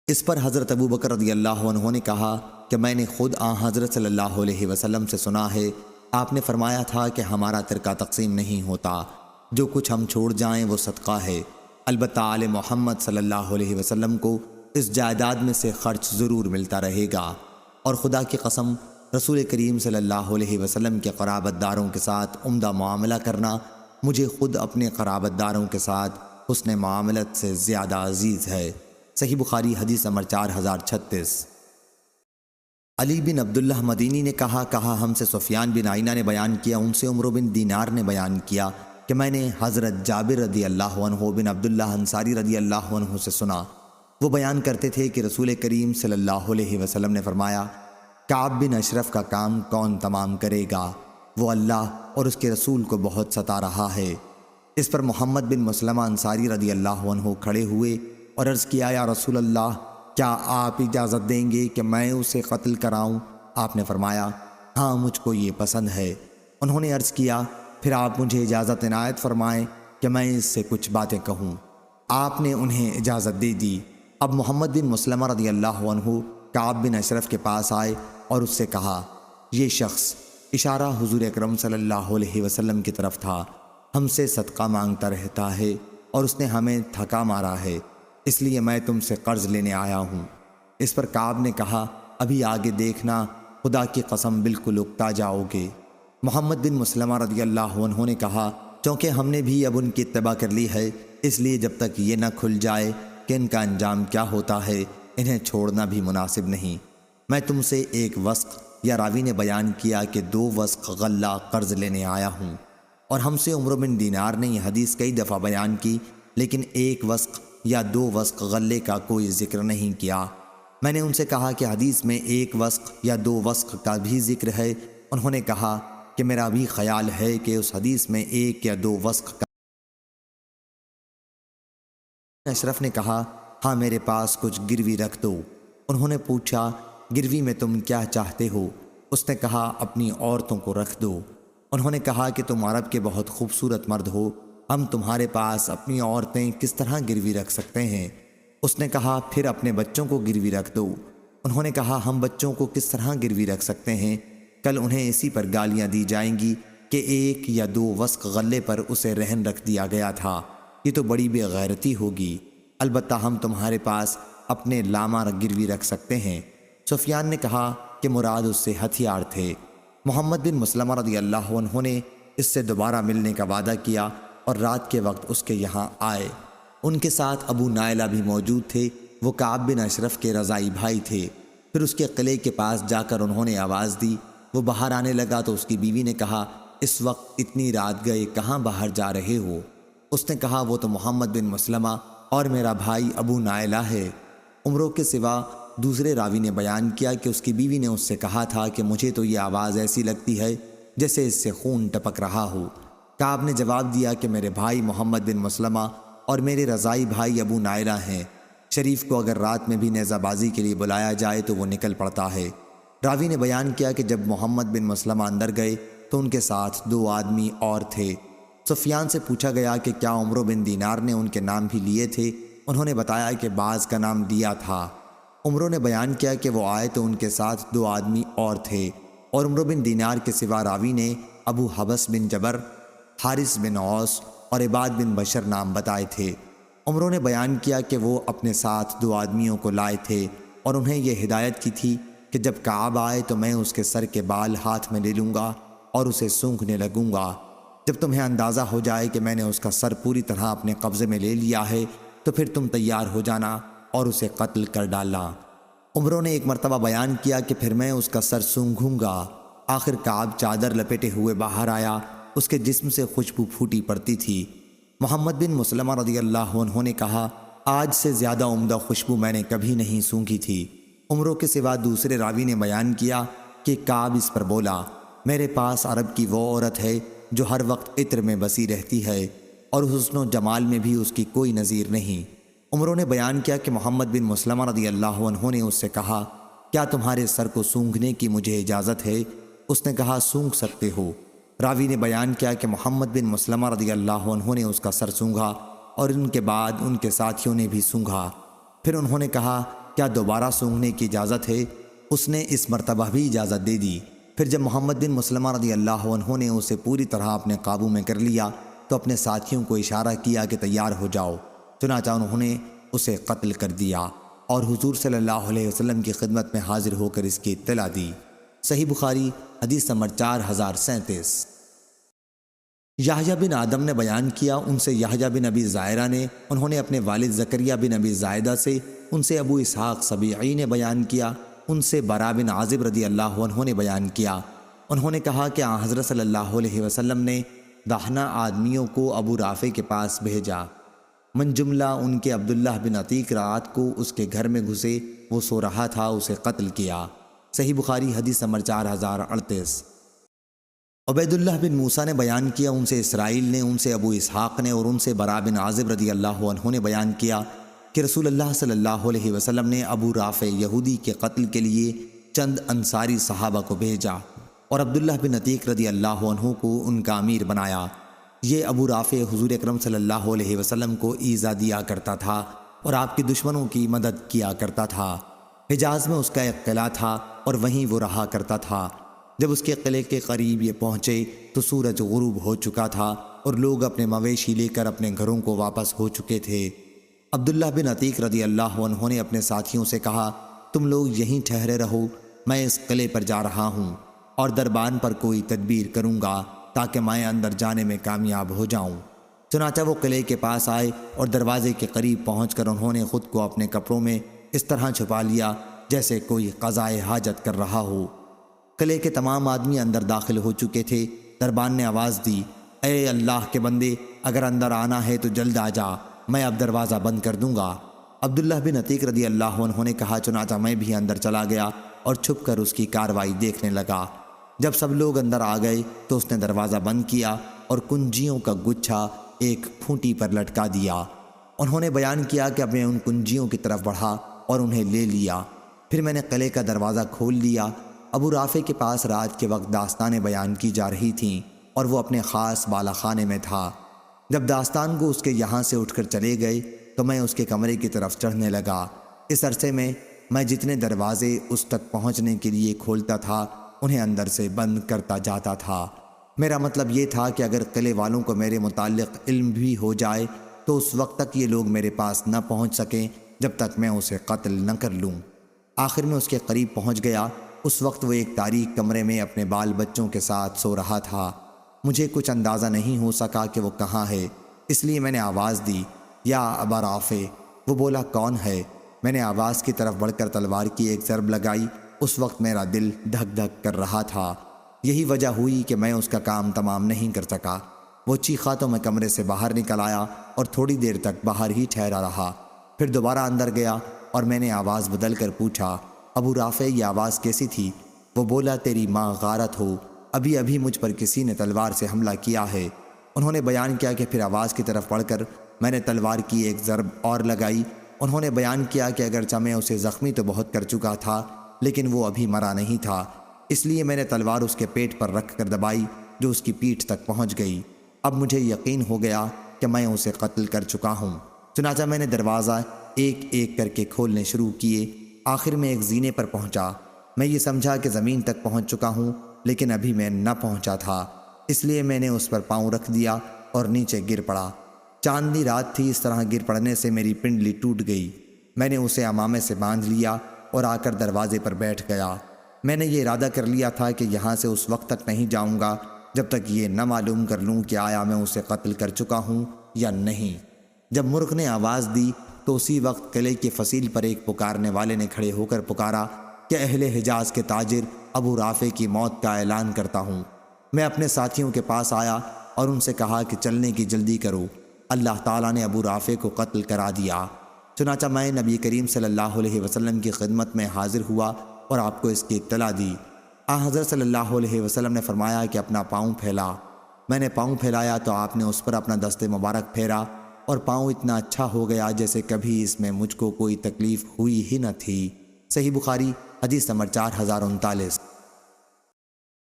اس پر حضرت ابو بکر رضی اللہ عنہ نے کہا کہ میں نے خود حضرت صلی اللہ علیہ وسلم سے سنا ہے، آپ نے فرمایا تھا کہ ہمارا ترکہ تقسیم نہیں ہوتا، جو کچھ ہم چھوڑ جائیں وہ صدقہ ہے، البتہ آل محمد صلی اللہ علیہ وسلم کو اس جائیداد میں سے خرچ ضرور ملتا رہے گا۔ اور خدا کی قسم، رسول کریم صلی اللہ علیہ وسلم کے قرابت داروں کے ساتھ عمدہ معاملہ کرنا مجھے خود اپنے قرابت داروں کے ساتھ حسن معاملت سے زیادہ عزیز ہے۔ صحیح بخاری حدیث نمبر 4036۔ علی بن عبداللہ مدینی نے کہا ہم سے سفیان بن عینہ نے بیان کیا، ان سے عمرو بن دینار نے بیان کیا کہ میں نے حضرت جابر رضی اللہ عنہ بن عبداللہ انصاری رضی اللہ عنہ سے سنا، وہ بیان کرتے تھے کہ رسول کریم صلی اللہ علیہ وسلم نے فرمایا، کعب بن اشرف کا کام کون تمام کرے گا؟ وہ اللہ اور اس کے رسول کو بہت ستا رہا ہے۔ اس پر محمد بن مسلمہ انصاری رضی اللہ عنہ کھڑے ہوئے اور عرض کیا، یا رسول اللہ، کیا آپ اجازت دیں گے کہ میں اسے قتل کراؤں؟ آپ نے فرمایا، ہاں مجھ کو یہ پسند ہے۔ انہوں نے عرض کیا، پھر آپ مجھے اجازت عنایت فرمائیں کہ میں اس سے کچھ باتیں کہوں۔ آپ نے انہیں اجازت دے دی۔ اب محمد بن مسلمہ رضی اللہ عنہ کعب بن اشرف کے پاس آئے اور اس سے کہا، یہ شخص، اشارہ حضور اکرم صلی اللہ علیہ وسلم کی طرف تھا، ہم سے صدقہ مانگتا رہتا ہے اور اس نے ہمیں تھکا مارا ہے، اس لیے میں تم سے قرض لینے آیا ہوں۔ اس پر کعب نے کہا، ابھی آگے دیکھنا، خدا کی قسم بالکل اکتا جاؤ گے۔ محمد بن مسلمہ رضی اللہ عنہ نے کہا، چونکہ ہم نے بھی اب ان کی اتباع کر لی ہے، اس لیے جب تک یہ نہ کھل جائے کہ ان کا انجام کیا ہوتا ہے، انہیں چھوڑنا بھی مناسب نہیں۔ میں تم سے ایک وثق، یا راوی نے بیان کیا کہ 2 وثق غلہ قرض لینے آیا ہوں، اور ہم سے عمرو بن دینار نے یہ حدیث کئی دفعہ بیان کی، لیکن 1 وثق یا 2 وثق غلے کا کوئی ذکر نہیں کیا۔ میں نے ان سے کہا کہ حدیث میں 1 وثق یا 2 وثق کا بھی ذکر ہے۔ انہوں نے کہا کہ میرا بھی خیال ہے کہ اس حدیث میں 1 یا 2 وثق کا۔ اشرف نے کہا، ہاں میرے پاس کچھ گروی رکھ دو۔ انہوں نے پوچھا، گروی میں تم کیا چاہتے ہو؟ اس نے کہا، اپنی عورتوں کو رکھ دو۔ انہوں نے کہا کہ تم عرب کے بہت خوبصورت مرد ہو، ہم تمہارے پاس اپنی عورتیں کس طرح گروی رکھ سکتے ہیں؟ اس نے کہا، پھر اپنے بچوں کو گروی رکھ دو۔ انہوں نے کہا، ہم بچوں کو کس طرح گروی رکھ سکتے ہیں؟ کل انہیں اسی پر گالیاں دی جائیں گی کہ 1 یا 2 وثق غلے پر اسے رہن رکھ دیا گیا تھا، یہ تو بڑی بے غیرتی ہوگی۔ البتہ ہم تمہارے پاس اپنے لاما گروی رکھ سکتے ہیں۔ سفیان نے کہا کہ مراد اس سے ہتھیار تھے۔ محمد بن مسلمہ رضی اللہ عنہ نے اس سے دوبارہ ملنے کا وعدہ کیا اور رات کے وقت اس کے یہاں آئے۔ ان کے ساتھ ابو نائلہ بھی موجود تھے، وہ کعب بن اشرف کے رضائی بھائی تھے۔ پھر اس کے قلعے کے پاس جا کر انہوں نے آواز دی، وہ باہر آنے لگا تو اس کی بیوی نے کہا، اس وقت اتنی رات گئے کہاں باہر جا رہے ہو؟ اس نے کہا، وہ تو محمد بن مسلمہ اور میرا بھائی ابو نائلہ ہے۔ عمرو کے سوا دوسرے راوی نے بیان کیا کہ اس کی بیوی نے اس سے کہا تھا کہ مجھے تو یہ آواز ایسی لگتی ہے جیسے اس سے خون ٹپک رہا ہو۔ کعب نے جواب دیا کہ میرے بھائی محمد بن مسلمہ اور میرے رضائی بھائی ابو نائلہ ہیں، شریف کو اگر رات میں بھی نیزہ بازی کے لیے بلایا جائے تو وہ نکل پڑتا ہے۔ راوی نے بیان کیا کہ جب محمد بن مسلمہ اندر گئے تو ان کے ساتھ 2 آدمی اور تھے۔ سفیان سے پوچھا گیا کہ کیا عمرو بن دینار نے ان کے نام بھی لیے تھے؟ انہوں نے بتایا کہ بعض کا نام دیا تھا۔ عمرو نے بیان کیا کہ وہ آئے تو ان کے ساتھ 2 آدمی اور تھے، اور عمرو بن دینار کے سوا راوی نے ابو حبس بن جبر، حارث بن عوس اور عباد بن بشر نام بتائے تھے۔ عمرو نے بیان کیا کہ وہ اپنے ساتھ 2 آدمیوں کو لائے تھے اور انہیں یہ ہدایت کی تھی کہ جب کعب آئے تو میں اس کے سر کے بال ہاتھ میں لے لوں گا اور اسے سونگھنے لگوں گا۔ جب تمہیں اندازہ ہو جائے کہ میں نے اس کا سر پوری طرح اپنے قبضے میں لے لیا ہے تو پھر تم تیار ہو جانا اور اسے قتل کر ڈالنا۔ عمرو نے ایک مرتبہ بیان کیا کہ پھر میں اس کا سر سونگھوں گا۔ آخر کعب چادر لپیٹے ہوئے باہر آیا، اس کے جسم سے خوشبو پھوٹی پڑتی تھی۔ محمد بن مسلمہ رضی اللہ عنہ نے کہا، آج سے زیادہ عمدہ خوشبو میں نے کبھی نہیں سونگھی تھی۔ عمرو کے سوا دوسرے راوی نے بیان کیا کہ کعب اس پر بولا، میرے پاس عرب کی وہ عورت ہے جو ہر وقت عطر میں بسی رہتی ہے اور حسن و جمال میں بھی اس کی کوئی نظیر نہیں۔ عمرو نے بیان کیا کہ محمد بن مسلمہ رضی اللہ عنہ نے اس سے کہا، کیا تمہارے سر کو سونگھنے کی مجھے اجازت ہے؟ اس نے کہا، سونگھ سکتے ہو۔ راوی نے بیان کیا کہ محمد بن مسلمہ رضی اللہ عنہ نے اس کا سر سونگھا اور ان کے بعد ان کے ساتھیوں نے بھی سونگھا۔ پھر انہوں نے کہا، کیا دوبارہ سونگھنے کی اجازت ہے؟ اس نے اس مرتبہ بھی اجازت دے دی۔ پھر جب محمد بن مسلمہ رضی اللہ عنہ نے اسے پوری طرح اپنے قابو میں کر لیا تو اپنے ساتھیوں کو اشارہ کیا کہ تیار ہو جاؤ، چنانچہ انہوں نے اسے قتل کر دیا اور حضور صلی اللہ علیہ وسلم کی خدمت میں حاضر ہو کر اس کی اطلاع دی۔ صحیح بخاری حدیث نمبر 4037۔ یحییٰ بن آدم نے بیان کیا، ان سے یحییٰ بن ابی زائرہ نے، انہوں نے اپنے والد زکریا بن ابی زائدہ سے، ان سے ابو اسحاق سبیعی نے بیان کیا، ان سے براء بن عازب رضی اللہ عنہ نے بیان کیا، انہوں نے کہا کہ آن حضرت صلی اللہ علیہ وسلم نے داہنا آدمیوں کو ابو رافع کے پاس بھیجا، من جملہ ان کے عبداللہ بن عتیق رات کو اس کے گھر میں گھسے، وہ سو رہا تھا، اسے قتل کیا۔ صحیح بخاری حدیث نمبر 4038۔ عبید اللہ بن موسیٰ نے بیان کیا، ان سے اسرائیل نے، ان سے ابو اسحاق نے اور ان سے براء بن عازب رضی اللہ عنہ نے بیان کیا کہ رسول اللہ صلی اللہ علیہ وسلم نے ابو رافع یہودی کے قتل کے لیے چند انصاری صحابہ کو بھیجا اور عبداللہ بن عتیق رضی اللہ عنہ کو ان کا امیر بنایا۔ یہ ابو رافع حضور اکرم صلی اللہ علیہ وسلم کو ایذا دیا کرتا تھا اور آپ کے دشمنوں کی مدد کیا کرتا تھا۔ حجاز میں اس کا ایک قلعہ تھا اور وہیں وہ رہا کرتا تھا۔ جب اس کے قلعے کے قریب یہ پہنچے تو سورج غروب ہو چکا تھا اور لوگ اپنے مویشی لے کر اپنے گھروں کو واپس ہو چکے تھے۔ عبداللہ بن عتیق رضی اللہ عنہ نے اپنے ساتھیوں سے کہا، تم لوگ یہیں ٹھہرے رہو، میں اس قلعے پر جا رہا ہوں اور دربان پر کوئی تدبیر کروں گا تاکہ میں اندر جانے میں کامیاب ہو جاؤں۔ چنانچہ وہ قلعے کے پاس آئے اور دروازے کے قریب پہنچ کر انہوں نے خود کو اپنے کپڑوں میں اس طرح چھپا لیا جیسے کوئی قضائے حاجت کر رہا ہو۔ قلعے کے تمام آدمی اندر داخل ہو چکے تھے۔ دربان نے آواز دی، اے اللہ کے بندے، اگر اندر آنا ہے تو جلد آ جا، میں اب دروازہ بند کر دوں گا۔ عبداللہ بن عتیق رضی اللہ عنہ نے کہا، چنانچہ میں بھی اندر چلا گیا اور چھپ کر اس کی کارروائی دیکھنے لگا۔ جب سب لوگ اندر آ گئے تو اس نے دروازہ بند کیا اور کنجیوں کا گچھا ایک پھونٹی پر لٹکا دیا۔ انہوں نے بیان کیا کہ اب میں ان کنجیوں کی طرف بڑھا اور انہیں لے لیا۔ پھر میں نے قلعے کا دروازہ کھول لیا۔ ابو رافع کے پاس رات کے وقت داستانیں بیان کی جا رہی تھیں اور وہ اپنے خاص بالا خانے میں تھا۔ جب داستان کو اس کے یہاں سے اٹھ کر چلے گئے تو میں اس کے کمرے کی طرف چڑھنے لگا۔ اس عرصے میں جتنے دروازے اس تک پہنچنے کے لیے کھولتا تھا انہیں اندر سے بند کرتا جاتا تھا۔ میرا مطلب یہ تھا کہ اگر قلعے والوں کو میرے متعلق علم بھی ہو جائے تو اس وقت تک یہ لوگ میرے پاس نہ پہنچ سکیں جب تک میں اسے قتل نہ کر لوں۔ آخر میں اس کے قریب پہنچ گیا۔ اس وقت وہ ایک تاریک کمرے میں اپنے بال بچوں کے ساتھ سو رہا تھا۔ مجھے کچھ اندازہ نہیں ہو سکا کہ وہ کہاں ہے، اس لیے میں نے آواز دی، یا ابا رافع۔ وہ بولا، کون ہے؟ میں نے آواز کی طرف بڑھ کر تلوار کی ایک ضرب لگائی۔ اس وقت میرا دل دھک دھک کر رہا تھا۔ یہی وجہ ہوئی کہ میں اس کا کام تمام نہیں کر سکا۔ وہ چیخا تو میں کمرے سے باہر نکل آیا اور تھوڑی دیر تک باہر ہی ٹھہرا رہا۔ پھر دوبارہ اندر گیا اور میں نے آواز بدل کر پوچھا، ابو رافع یہ آواز کیسی تھی؟ وہ بولا، تیری ماں غارت ہو، ابھی ابھی مجھ پر کسی نے تلوار سے حملہ کیا ہے۔ انہوں نے بیان کیا کہ پھر آواز کی طرف بڑھ کر میں نے تلوار کی ایک ضرب اور لگائی۔ انہوں نے بیان کیا کہ اگرچہ میں اسے زخمی تو بہت کر چکا تھا لیکن وہ ابھی مرا نہیں تھا، اس لیے میں نے تلوار اس کے پیٹ پر رکھ کر دبائی جو اس کی پیٹھ تک پہنچ گئی۔ اب مجھے یقین ہو گیا کہ میں اسے قتل کر چکا ہوں۔ چنانچہ میں نے دروازہ ایک ایک کر کے کھولنے شروع کیے۔ آخر میں ایک زینے پر پہنچا۔ میں یہ سمجھا کہ زمین تک پہنچ چکا ہوں لیکن ابھی میں نہ پہنچا تھا، اس لیے میں نے اس پر پاؤں رکھ دیا اور نیچے گر پڑا۔ چاندنی رات تھی، اس طرح گر پڑنے سے میری پنڈلی ٹوٹ گئی۔ میں نے اسے عمامے سے باندھ لیا اور آ کر دروازے پر بیٹھ گیا۔ میں نے یہ ارادہ کر لیا تھا کہ یہاں سے اس وقت تک نہیں جاؤں گا جب تک یہ نہ معلوم کر لوں کہ آیا میں اسے قتل کر چکا ہوں یا نہیں۔ جب مرغ نے آواز دی تو اسی وقت قلعے کی فصیل پر ایک پکارنے والے نے کھڑے ہو کر پکارا کہ اہل حجاز کے تاجر ابو رافع کی موت کا اعلان کرتا ہوں۔ میں اپنے ساتھیوں کے پاس آیا اور ان سے کہا کہ چلنے کی جلدی کرو، اللہ تعالیٰ نے ابو رافع کو قتل کرا دیا۔ چنانچہ میں نبی کریم صلی اللہ علیہ وسلم کی خدمت میں حاضر ہوا اور آپ کو اس کی اطلاع دی۔ حضرت صلی اللہ علیہ وسلم نے فرمایا کہ اپنا پاؤں پھیلا۔ میں نے پاؤں پھیلایا تو آپ نے اس پر اپنا دست مبارک پھیرا اور پاؤں اتنا اچھا ہو گیا جیسے کبھی اس میں مجھ کو کوئی تکلیف ہوئی ہی نہ تھی۔ صحیح بخاری حدیث نمبر 4039۔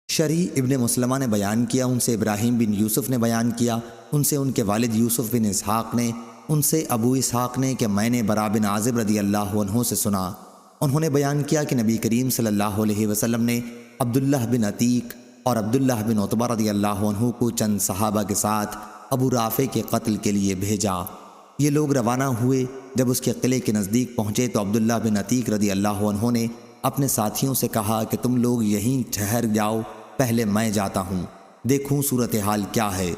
شریح ابن مسلمہ نے بیان کیا، ان سے ابراہیم بن یوسف نے بیان کیا، ان سے ان کے والد یوسف بن اسحاق نے، ان سے ابو اسحاق نے کہ میں نے برا بن عازب رضی اللہ عنہ سے سنا، انہوں نے بیان کیا کہ نبی کریم صلی اللہ علیہ وسلم نے عبداللہ بن عتیق اور عبداللہ بن عتبہ رضی اللہ عنہ کو چند صحابہ کے ساتھ ابو رافع کے قتل کے لیے بھیجا۔ یہ لوگ روانہ ہوئے، جب اس کے قلعے کے نزدیک پہنچے تو عبداللہ بن عتیق رضی اللہ عنہ نے اپنے ساتھیوں سے کہا کہ تم لوگ یہیں ٹھہر جاؤ، پہلے میں جاتا ہوں، دیکھوں صورتحال کیا ہے۔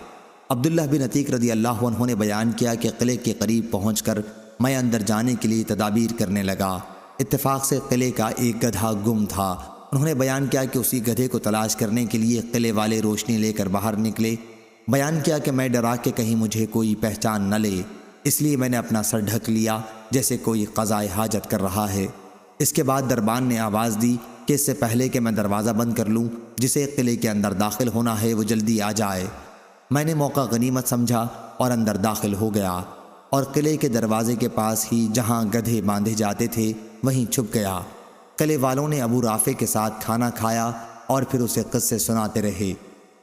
عبداللہ بن عتیق رضی اللہ عنہ نے بیان کیا کہ قلعے کے قریب پہنچ کر میں اندر جانے کے لیے تدابیر کرنے لگا۔ اتفاق سے قلعے کا ایک گدھا گم تھا۔ انہوں نے بیان کیا کہ اسی گدھے کو تلاش کرنے کے لیے قلعے والے روشنی لے کر باہر نکلے۔ بیان کیا کہ میں ڈرا کہ کہیں مجھے کوئی پہچان نہ لے، اس لیے میں نے اپنا سر ڈھک لیا جیسے کوئی قضائے حاجت کر رہا ہے۔ اس کے بعد دربان نے آواز دی کہ اس سے پہلے کہ میں دروازہ بند کر لوں، جسے قلعے کے اندر داخل ہونا ہے وہ جلدی آ جائے۔ میں نے موقع غنیمت سمجھا اور اندر داخل ہو گیا، اور قلعے کے دروازے کے پاس ہی جہاں گدھے باندھے جاتے تھے وہیں چھپ گیا۔ قلعے والوں نے ابو رافع کے ساتھ کھانا کھایا اور پھر اسے قصے سناتے رہے۔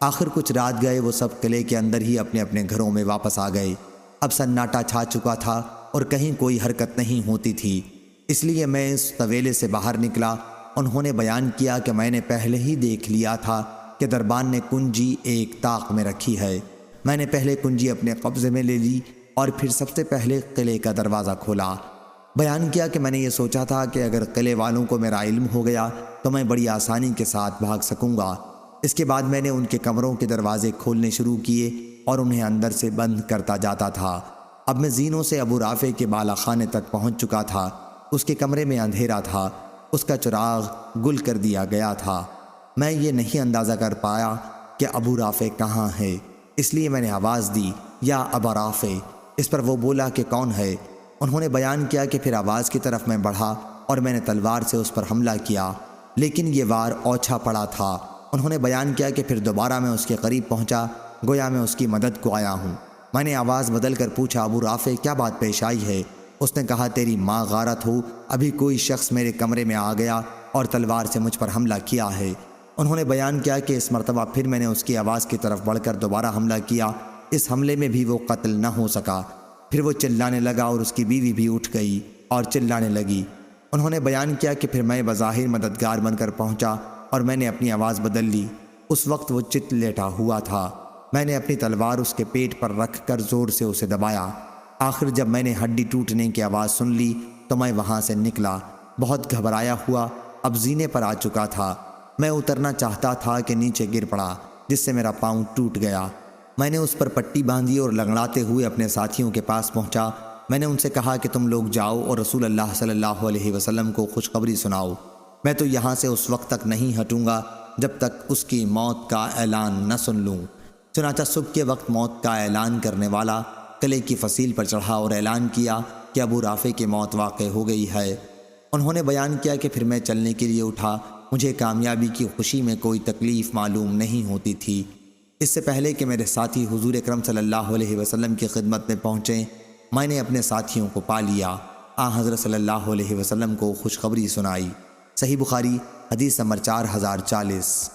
آخر کچھ رات گئے وہ سب قلعے کے اندر ہی اپنے اپنے گھروں میں واپس آ گئے۔ اب سناٹا چھا چکا تھا اور کہیں کوئی حرکت نہیں ہوتی تھی، اس لیے میں اس طویلے سے باہر نکلا۔ انہوں نے بیان کیا کہ میں نے پہلے ہی دیکھ لیا تھا کہ دربان نے کنجی ایک طاق میں رکھی ہے۔ میں نے پہلے کنجی اپنے قبضے میں لے لی اور پھر سب سے پہلے قلعے کا دروازہ کھولا۔ بیان کیا کہ میں نے یہ سوچا تھا کہ اگر قلعے والوں کو میرا علم ہو گیا تو میں بڑی آسانی کے ساتھ بھاگ سکوں گا۔ اس کے بعد میں نے ان کے کمروں کے دروازے کھولنے شروع کیے اور انہیں اندر سے بند کرتا جاتا تھا۔ اب میں زینوں سے ابو رافع کے بالا خانے تک پہنچ چکا تھا۔ اس کے کمرے میں اندھیرا تھا، اس کا چراغ گل کر دیا گیا تھا۔ میں یہ نہیں اندازہ کر پایا کہ ابو رافع کہاں ہے، اس لیے میں نے آواز دی، یا ابا رافع۔ اس پر وہ بولا کہ کون ہے؟ انہوں نے بیان کیا کہ پھر آواز کی طرف میں بڑھا اور میں نے تلوار سے اس پر حملہ کیا، لیکن یہ وار اوچھا پڑا تھا۔ انہوں نے بیان کیا کہ پھر دوبارہ میں اس کے قریب پہنچا، گویا میں اس کی مدد کو آیا ہوں۔ میں نے آواز بدل کر پوچھا، ابو رافع کیا بات پیش آئی ہے؟ اس نے کہا، تیری ماں غارت ہو، ابھی کوئی شخص میرے کمرے میں آ گیا اور تلوار سے مجھ پر حملہ کیا ہے۔ انہوں نے بیان کیا کہ اس مرتبہ پھر میں نے اس کی آواز کی طرف بڑھ کر دوبارہ حملہ کیا، اس حملے میں بھی وہ قتل نہ ہو سکا۔ پھر وہ چلانے لگا اور اس کی بیوی بھی اٹھ گئی اور چلانے لگی۔ انہوں نے بیان کیا کہ پھر میں بظاہر مددگار بن کر پہنچا اور میں نے اپنی آواز بدل لی۔ اس وقت وہ چت لیٹا ہوا تھا۔ میں نے اپنی تلوار اس کے پیٹ پر رکھ کر زور سے اسے دبایا۔ آخر جب میں نے ہڈی ٹوٹنے کی آواز سن لی تو میں وہاں سے نکلا، بہت گھبرایا ہوا، اب زینے پر آ چکا تھا۔ میں اترنا چاہتا تھا کہ نیچے گر پڑا، جس سے میرا پاؤں ٹوٹ گیا۔ میں نے اس پر پٹی باندھی اور لنگڑاتے ہوئے اپنے ساتھیوں کے پاس پہنچا۔ میں نے ان سے کہا کہ تم لوگ جاؤ اور رسول اللہ صلی اللہ علیہ وسلم کو خوشخبری سناؤ۔ میں تو یہاں سے اس وقت تک نہیں ہٹوں گا جب تک اس کی موت کا اعلان نہ سن لوں۔ چنانچہ صبح کے وقت موت کا اعلان کرنے والا قلعے کی فصیل پر چڑھا اور اعلان کیا کہ ابو رافع کی موت واقع ہو گئی ہے۔ انہوں نے بیان کیا کہ پھر میں چلنے کے لیے اٹھا۔ مجھے کامیابی کی خوشی میں کوئی تکلیف معلوم نہیں ہوتی تھی۔ اس سے پہلے کہ میرے ساتھی حضور اکرم صلی اللہ علیہ وسلم کی خدمت میں پہنچیں، میں نے اپنے ساتھیوں کو پا لیا۔ حضرت صلی اللہ علیہ وسلم کو خوشخبری سنائی۔ صحیح بخاری حدیث نمبر 4040۔